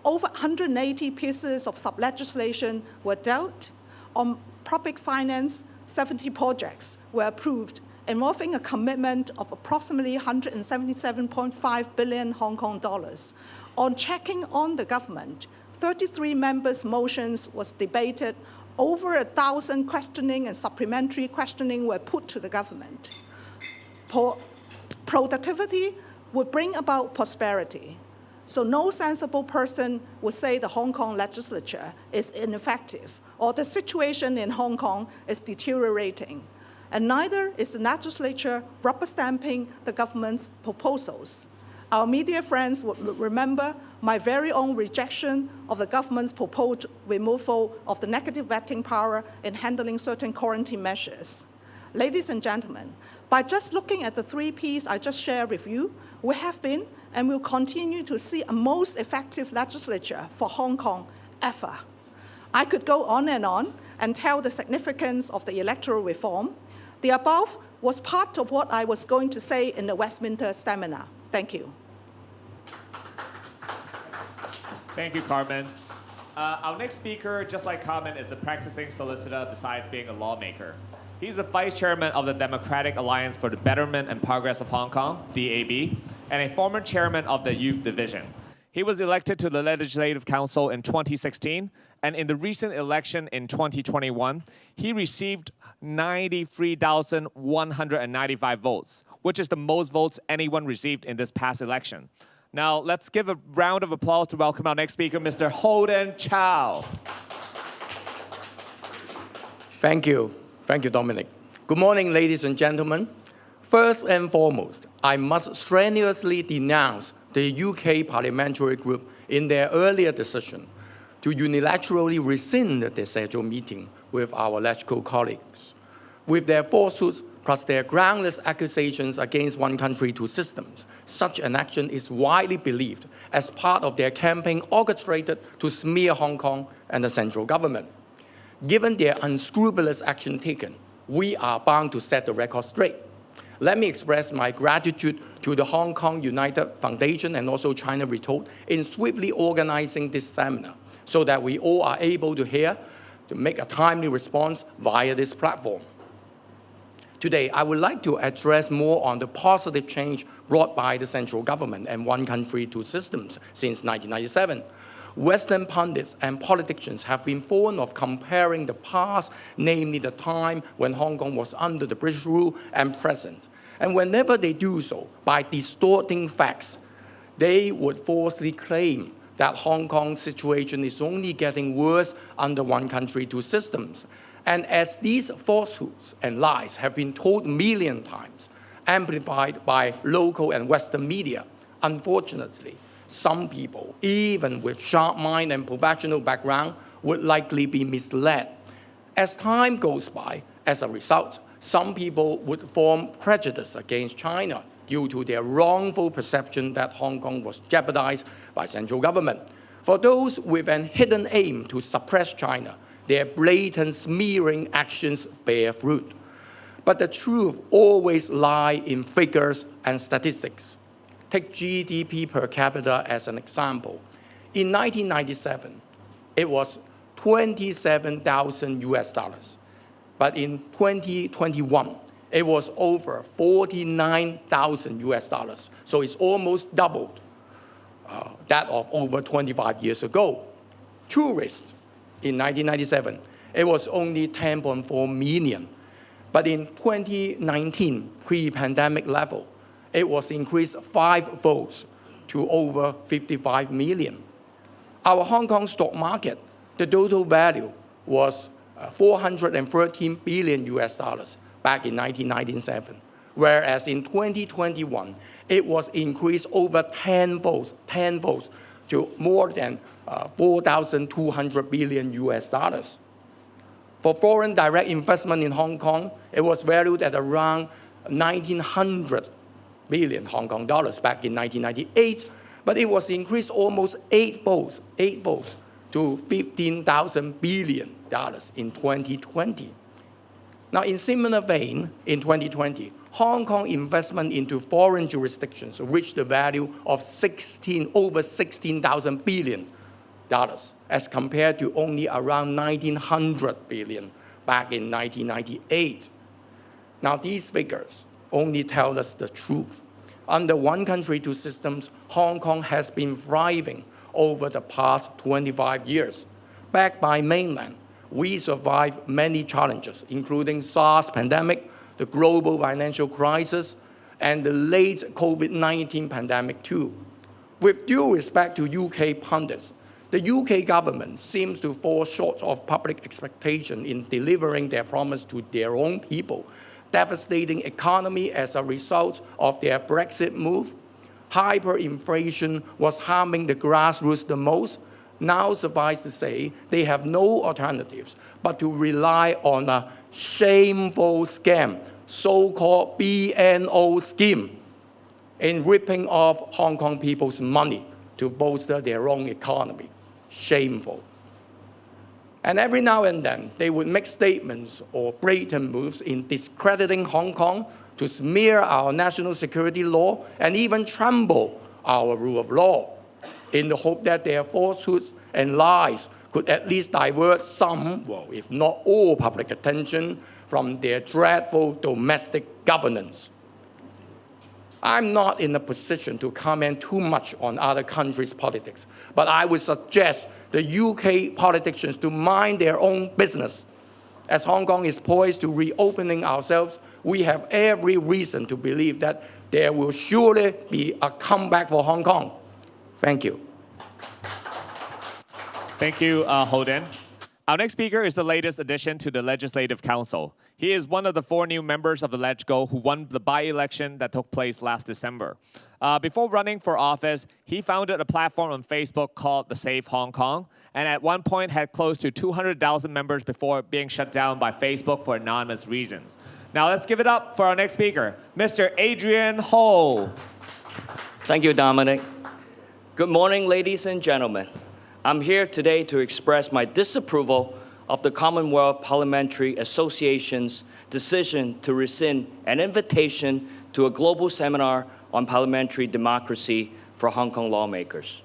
Over 180 pieces of sub-legislation were dealt. On public finance, 70 projects were approved, involving a commitment of approximately 177.5 billion Hong Kong dollars. On checking on the government, 33 members' motions was debated. Over 1,000 questioning and supplementary questioning were put to the government. Productivity would bring about prosperity. So no sensible person would say the Hong Kong legislature is ineffective or the situation in Hong Kong is deteriorating. And neither is the legislature rubber stamping the government's proposals. Our media friends would remember my very own rejection of the government's proposed removal of the negative vetting power in handling certain quarantine measures. Ladies and gentlemen, by just looking at the 3 Ps I just shared with you, we have been and will continue to see a most effective legislature for Hong Kong ever. I could go on and tell the significance of the electoral reform. The above was part of what I was going to say in the Westminster seminar. Thank you. Thank you, Carmen. Our next speaker, just like Carmen, is a practicing solicitor besides being a lawmaker. He's the vice chairman of the Democratic Alliance for the Betterment and Progress of Hong Kong, DAB, and a former chairman of the Youth Division. He was elected to the Legislative Council in 2016, and in the recent election in 2021, he received 93,195 votes, which is the most votes anyone received in this past election. Now, let's give a round of applause to welcome our next speaker, Mr. Holden Chow. Thank you. Thank you, Dominic. Good morning, ladies and gentlemen. First and foremost, I must strenuously denounce the UK parliamentary group in their earlier decision to unilaterally rescind the scheduled meeting with our LegCo colleagues. With their falsehoods plus their groundless accusations against one country, two systems, such an action is widely believed as part of their campaign orchestrated to smear Hong Kong and the central government. Given their unscrupulous action taken, we are bound to set the record straight. Let me express my gratitude to the Hong Kong United Foundation and also China Retold in swiftly organizing this seminar so that we all are able to hear, to make a timely response via this platform. Today, I would like to address more on the positive change brought by the central government and one country, two systems since 1997. Western pundits and politicians have been fond of comparing the past, namely the time when Hong Kong was under the British rule, and present. And whenever they do so, by distorting facts, they would falsely claim that Hong Kong's situation is only getting worse under one country, two systems. And as these falsehoods and lies have been told a million times, amplified by local and Western media, unfortunately, some people, even with sharp mind and professional background, would likely be misled. As time goes by, as a result, some people would form prejudice against China due to their wrongful perception that Hong Kong was jeopardized by central government. For those with an hidden aim to suppress China, their blatant smearing actions bear fruit. But the truth always lies in figures and statistics. Take GDP per capita as an example. In 1997, it was 27,000 US dollars. But in 2021, it was over 49,000 US dollars. So it's almost doubled that of over 25 years ago. Tourists, in 1997, it was only 10.4 million. But in 2019, pre-pandemic level, it was increased 5-fold to over 55 million. Our Hong Kong stock market, the total value was 413 billion US dollars back in 1997, whereas in 2021, it was increased over 10-fold to more than 4,200 billion US dollars. For foreign direct investment in Hong Kong, it was valued at around 1,900 billion Hong Kong dollars back in 1998, but it was increased almost 8-fold to 15,000 billion dollars in 2020. Now, in similar vein, in 2020, Hong Kong investment into foreign jurisdictions reached the value of over 16,000 billion dollars, as compared to only around 1,900 billion back in 1998. Now, these figures only tell us the truth. Under one country, two systems, Hong Kong has been thriving over the past 25 years. Backed by mainland, we survived many challenges, including SARS pandemic, the global financial crisis, and the late COVID-19 pandemic too. With due respect to UK pundits, the UK government seems to fall short of public expectation in delivering their promise to their own people. Devastating economy as a result of their Brexit move. Hyperinflation was harming the grassroots the most. Now, suffice to say, they have no alternatives but to rely on a shameful scam, so-called BNO scheme, in ripping off Hong Kong people's money to bolster their own economy. Shameful. And every now and then, they would make statements or blatant moves in discrediting Hong Kong to smear our national security law and even trample our rule of law, in the hope that their falsehoods and lies could at least divert some, well, if not all, public attention from their dreadful domestic governance. I'm not in a position to comment too much on other countries' politics, but I would suggest the UK politicians to mind their own business. As Hong Kong is poised to reopening ourselves, we have every reason to believe that there will surely be a comeback for Hong Kong. Thank you. Thank you, Holden. Our next speaker is the latest addition to the Legislative Council. He is one of the 4 new members of the LegCo who won the by-election that took place last December. Before running for office, he founded a platform on Facebook called the Save Hong Kong, and at one point had close to 200,000 members before being shut down by Facebook for anonymous reasons. Now let's give it up for our next speaker, Mr. Adrian Ho. Thank you, Dominic. Good morning, ladies and gentlemen. I'm here today to express my disapproval of the Commonwealth Parliamentary Association's decision to rescind an invitation to a global seminar on parliamentary democracy for Hong Kong lawmakers.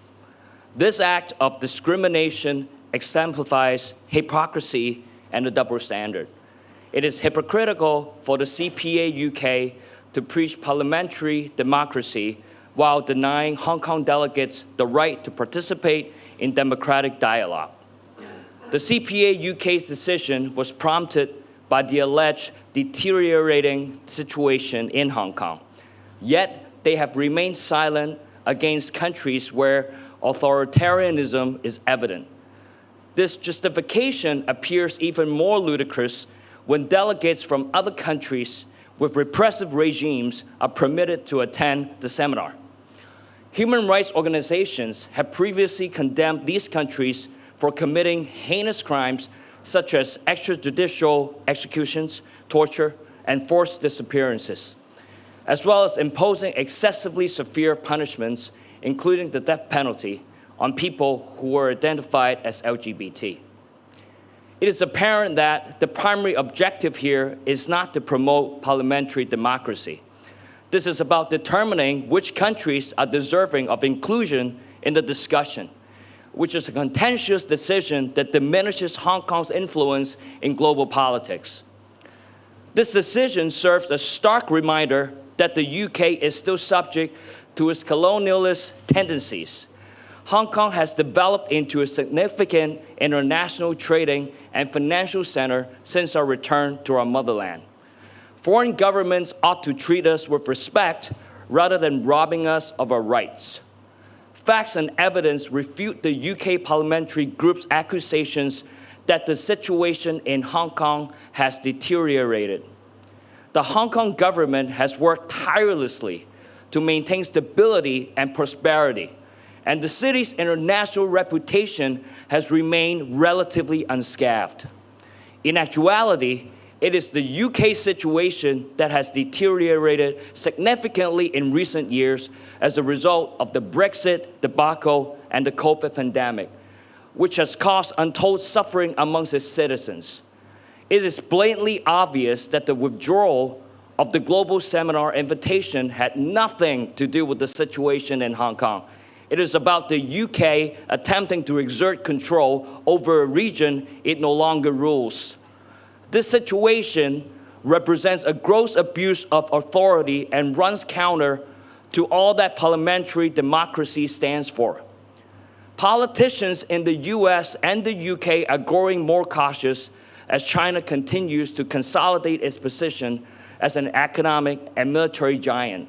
This act of discrimination exemplifies hypocrisy and a double standard. It is hypocritical for the CPA UK to preach parliamentary democracy while denying Hong Kong delegates the right to participate in democratic dialogue. The CPA UK's decision was prompted by the alleged deteriorating situation in Hong Kong. Yet, they have remained silent against countries where authoritarianism is evident. This justification appears even more ludicrous when delegates from other countries with repressive regimes are permitted to attend the seminar. Human rights organizations have previously condemned these countries for committing heinous crimes such as extrajudicial executions, torture, and forced disappearances, as well as imposing excessively severe punishments, including the death penalty, on people who were identified as LGBT. It is apparent that the primary objective here is not to promote parliamentary democracy. This is about determining which countries are deserving of inclusion in the discussion, which is a contentious decision that diminishes Hong Kong's influence in global politics. This decision serves a stark reminder that the UK is still subject to its colonialist tendencies. Hong Kong has developed into a significant international trading and financial center since our return to our motherland. Foreign governments ought to treat us with respect rather than robbing us of our rights. Facts and evidence refute the UK parliamentary group's accusations that the situation in Hong Kong has deteriorated. The Hong Kong government has worked tirelessly to maintain stability and prosperity, and the city's international reputation has remained relatively unscathed. In actuality, it is the UK situation that has deteriorated significantly in recent years as a result of the Brexit debacle and the COVID pandemic, which has caused untold suffering amongst its citizens. It is blatantly obvious that the withdrawal of the global seminar invitation had nothing to do with the situation in Hong Kong. It is about the UK attempting to exert control over a region it no longer rules. This situation represents a gross abuse of authority and runs counter to all that parliamentary democracy stands for. Politicians in the US and the UK are growing more cautious as China continues to consolidate its position as an economic and military giant.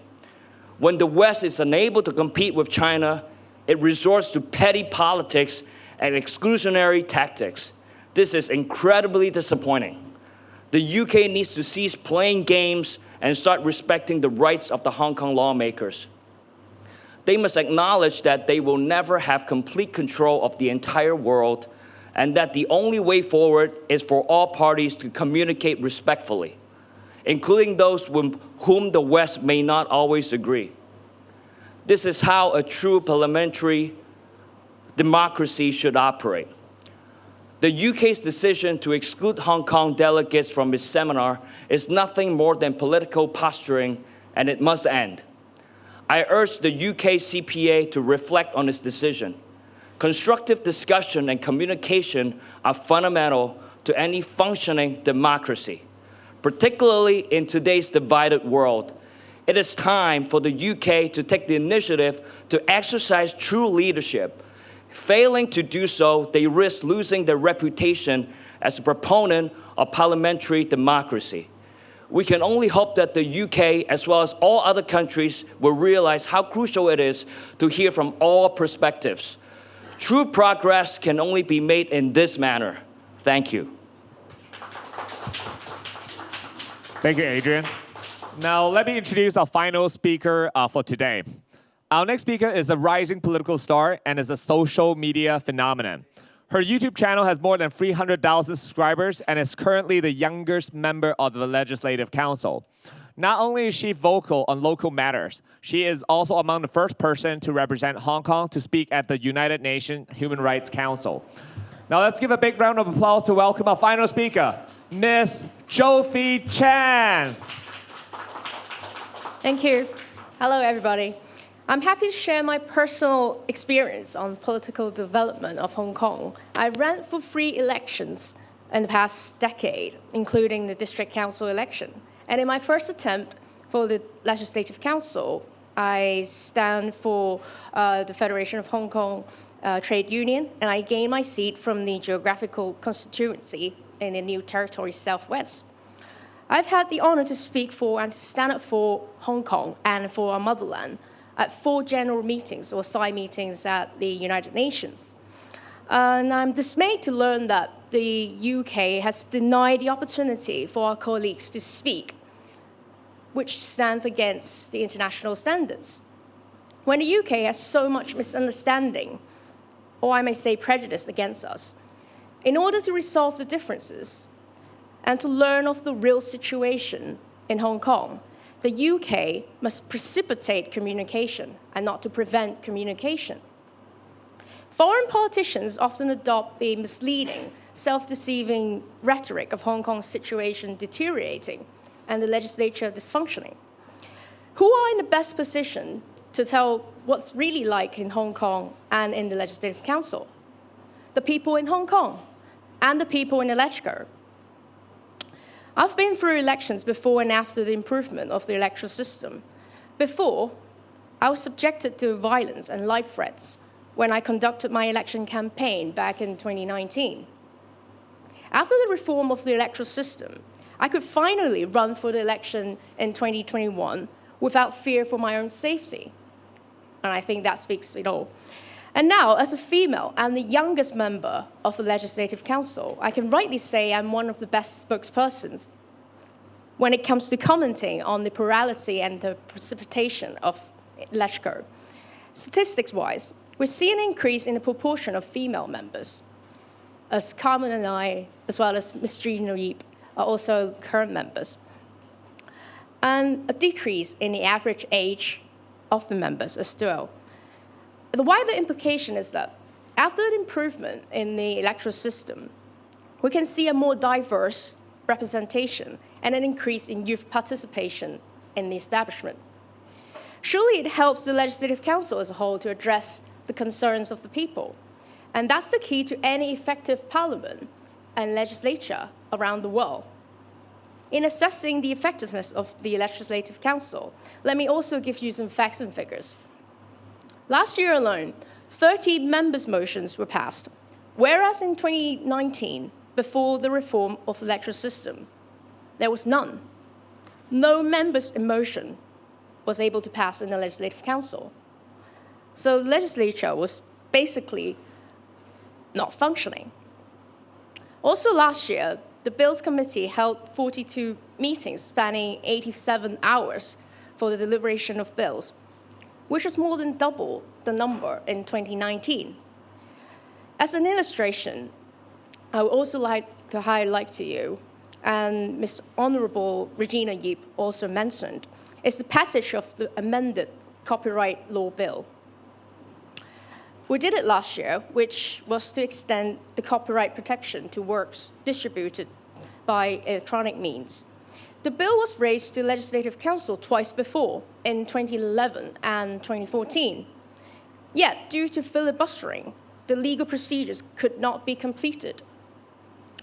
When the West is unable to compete with China, it resorts to petty politics and exclusionary tactics. This is incredibly disappointing. The UK needs to cease playing games and start respecting the rights of the Hong Kong lawmakers. They must acknowledge that they will never have complete control of the entire world, and that the only way forward is for all parties to communicate respectfully, including those with whom the West may not always agree. This is how a true parliamentary democracy should operate. The UK's decision to exclude Hong Kong delegates from its seminar is nothing more than political posturing, and it must end. I urge the UK CPA to reflect on its decision. Constructive discussion and communication are fundamental to any functioning democracy, particularly in today's divided world. It is time for the UK to take the initiative to exercise true leadership. Failing to do so, they risk losing their reputation as a proponent of parliamentary democracy. We can only hope that the UK, as well as all other countries, will realize how crucial it is to hear from all perspectives. True progress can only be made in this manner. Thank you. Thank you, Adrian. Now, let me introduce our final speaker for today. Our next speaker is a rising political star and is a social media phenomenon. Her YouTube channel has more than 300,000 subscribers and is currently the youngest member of the Legislative Council. Not only is she vocal on local matters, she is also among the first person to represent Hong Kong to speak at the United Nations Human Rights Council. Now let's give a big round of applause to welcome our final speaker, Ms. Jofi Chan. Thank you. Hello, everybody. I'm happy to share my personal experience on political development of Hong Kong. I ran for 3 elections in the past decade, including the District Council election. And in my first attempt for the Legislative Council, I stand for the Federation of Hong Kong Trade Union, and I gained my seat from the geographical constituency in the New Territory Southwest. I've had the honor to speak for and to stand up for Hong Kong and for our motherland at 4 general meetings or side meetings at the United Nations. And I'm dismayed to learn that the UK has denied the opportunity for our colleagues to speak, which stands against the international standards. When the UK has so much misunderstanding, or I may say prejudice against us, in order to resolve the differences and to learn of the real situation in Hong Kong, the UK must precipitate communication and not to prevent communication. Foreign politicians often adopt the misleading, self-deceiving rhetoric of Hong Kong's situation deteriorating and the legislature dysfunctioning. Who are in the best position to tell what's really like in Hong Kong and in the Legislative Council? The people in Hong Kong and the people in the Legislature. I've been through elections before and after the improvement of the electoral system. Before, I was subjected to violence and life threats when I conducted my election campaign back in 2019. After the reform of the electoral system, I could finally run for the election in 2021 without fear for my own safety. And I think that speaks it all. And now, as a female and the youngest member of the Legislative Council, I can rightly say I'm one of the best spokespersons when it comes to commenting on the plurality and the precipitation of Legislature. Statistics-wise, we see an increase in the proportion of female members, as Carmen and I, as well as Ms. Gina Yip, are also current members, and a decrease in the average age of the members as well. The wider implication is that after the improvement in the electoral system, we can see a more diverse representation and an increase in youth participation in the establishment. Surely it helps the Legislative Council as a whole to address the concerns of the people. And that's the key to any effective parliament and legislature around the world. In assessing the effectiveness of the Legislative Council, let me also give you some facts and figures. Last year alone, 30 members' motions were passed, whereas in 2019, before the reform of the electoral system, there was none. No member's motion was able to pass in the Legislative Council. So the legislature was basically not functioning. Also last year, the Bills Committee held 42 meetings spanning 87 hours for the deliberation of bills, which is more than double the number in 2019. As an illustration, I would also like to highlight to you, and Ms. Honourable Regina Yip also mentioned, is the passage of the amended Copyright Law Bill. We did it last year, which was to extend the copyright protection to works distributed by electronic means. The bill was raised to Legislative Council twice before, in 2011 and 2014. Yet, due to filibustering, the legal procedures could not be completed.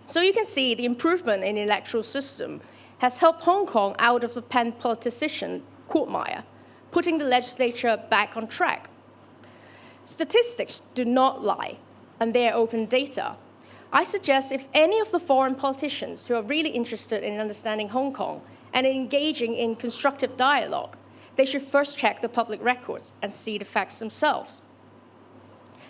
So you can see the improvement in the electoral system has helped Hong Kong out of the pan-politician quagmire, putting the legislature back on track. Statistics do not lie, and they are open data. I suggest if any of the foreign politicians who are really interested in understanding Hong Kong and engaging in constructive dialogue, they should first check the public records and see the facts themselves.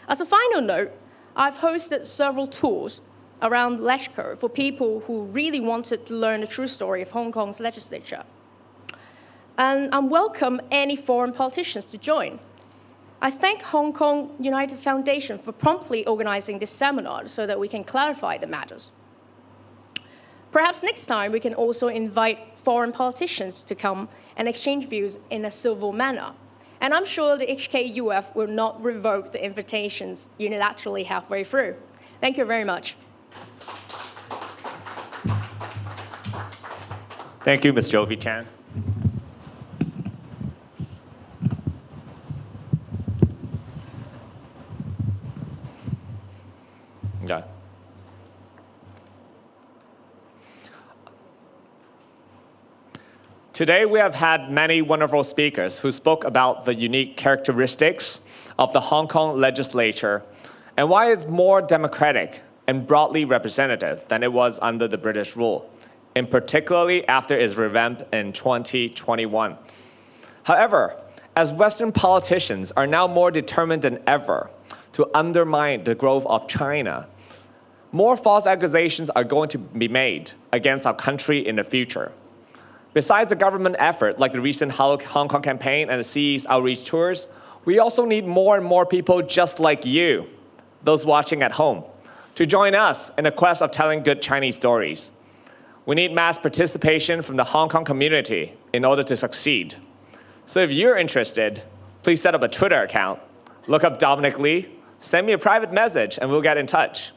As a final note, I've hosted several tours around LegCo for people who really wanted to learn the true story of Hong Kong's legislature. And I welcome any foreign politicians to join. I thank Hong Kong United Foundation for promptly organizing this seminar so that we can clarify the matters. Perhaps next time we can also invite foreign politicians to come and exchange views in a civil manner. And I'm sure the HKUF will not revoke the invitations unilaterally halfway through. Thank you very much. Thank you, Ms. Jovi Chan. Yeah. Today, we have had many wonderful speakers who spoke about the unique characteristics of the Hong Kong legislature and why it's more democratic and broadly representative than it was under the British rule, and particularly after its revamp in 2021. However, as Western politicians are now more determined than ever to undermine the growth of China, more false accusations are going to be made against our country in the future. Besides the government effort, like the recent Hong Kong campaign and the CE's outreach tours, we also need more and more people just like you, those watching at home, to join us in the quest of telling good Chinese stories. We need mass participation from the Hong Kong community in order to succeed. So if you're interested, please set up a Twitter account, look up Dominic Lee, send me a private message, and we'll get in touch.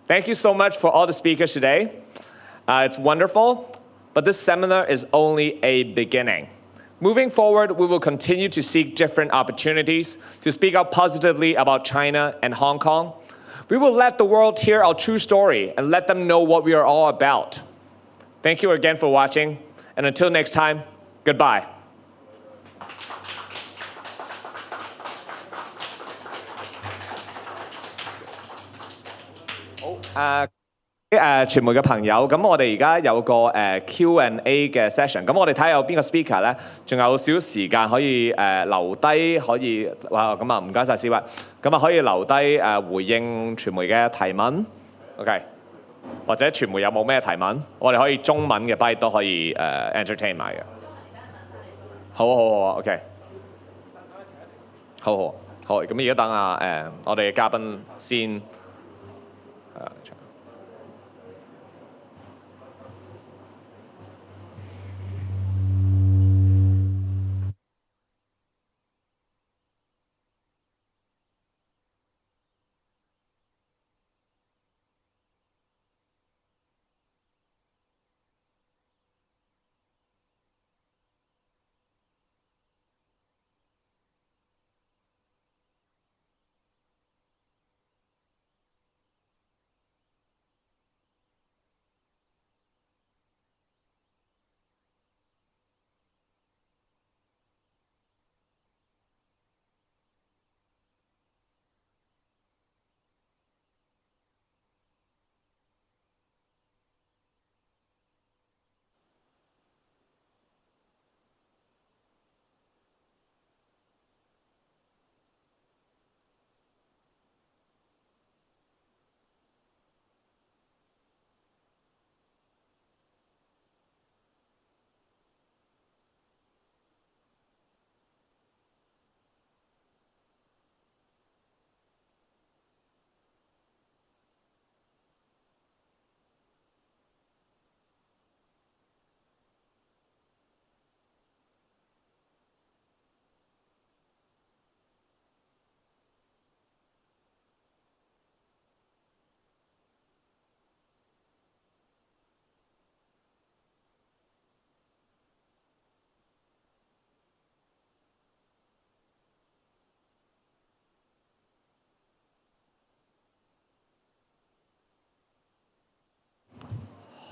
Thank you so much for all the speakers today. It's wonderful, but this seminar is only a beginning. Moving forward, we will continue to seek different opportunities to speak out positively about China and Hong Kong. We will let the world hear our true story and let them know what we are all about. Thank you again for watching, and until next time, goodbye. 傳媒嘅朋友，咁我哋而家有個Q&A 嘅 session， 咁我哋睇下有邊個 speaker 咧，仲有少少時間可以留低，可以哇咁啊唔該晒思慧，咁啊可以留低回應傳媒嘅提問 ，OK， 或者傳媒有冇咩提問，我哋可以中文嘅 bite 都可以entertain 埋嘅。好啊 ，OK， 好，咁而家等我哋嘅嘉賓先。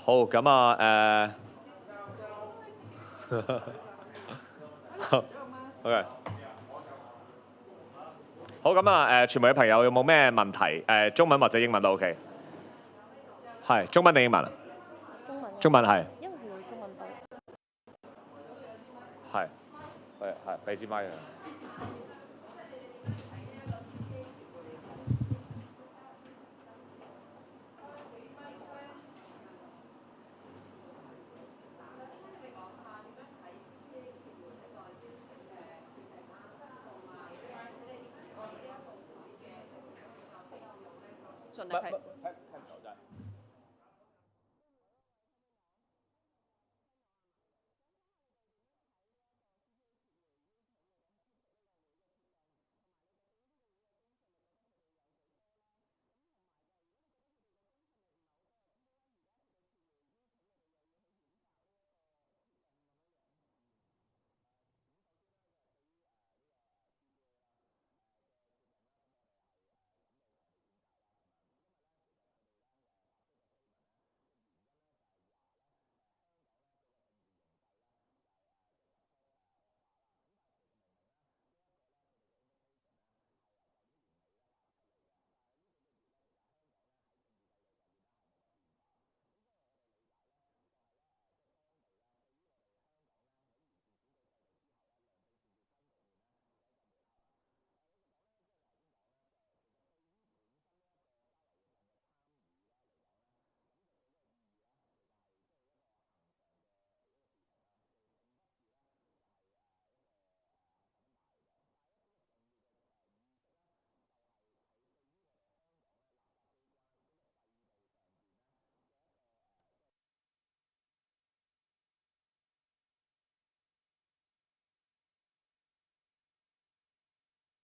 好，咁啊OK。好，咁啊傳媒嘅朋友有冇咩問題？中文或者英文都 OK。係中文定英文啊？中文係。因為佢會中文多。係俾支咪佢。盡力係。